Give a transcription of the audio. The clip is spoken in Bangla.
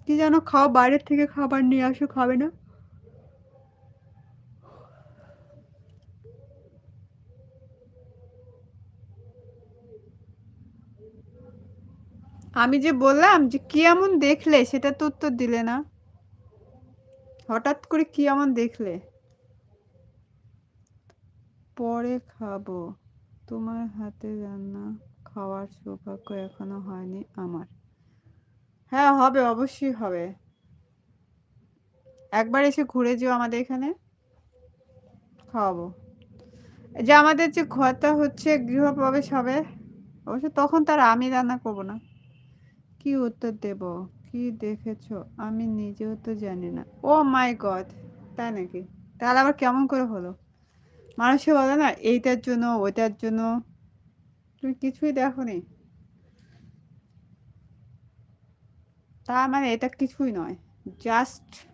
কি যেন খাও, বাইরের থেকে খাবার নিয়ে আসো, খাবে না? আমি যে বললাম যে, "কি এমন দেখলে?" সেটা তো উত্তর দিলে না। হঠাৎ করে কি এমন দেখলে? পরে খাবো। তোমার হাতে রান্না খাওয়ার সৌভাগ্য এখনো হয়নি আমার। হ্যাঁ, হবে, অবশ্যই হবে। একবার এসে ঘুরে যেও আমাদের এখানে, খাওয়াবো। যে আমাদের যে ঘরটা হচ্ছে গৃহপ্রবেশ হবে, অবশ্য তখন তো আর আমি রান্না করব না। কি উত্তর দেব? কি দেখেছো? আমি নিজেও তো জানি না। ওহ মাই গড! তাই নাকি? তাহলে আবার কেমন করে হলো? মানুষে বলে না এইটার জন্য, ওইটার জন্য। তুমি কিছুই দেখোনি। তার মানে এটা কিছুই নয়। জাস্ট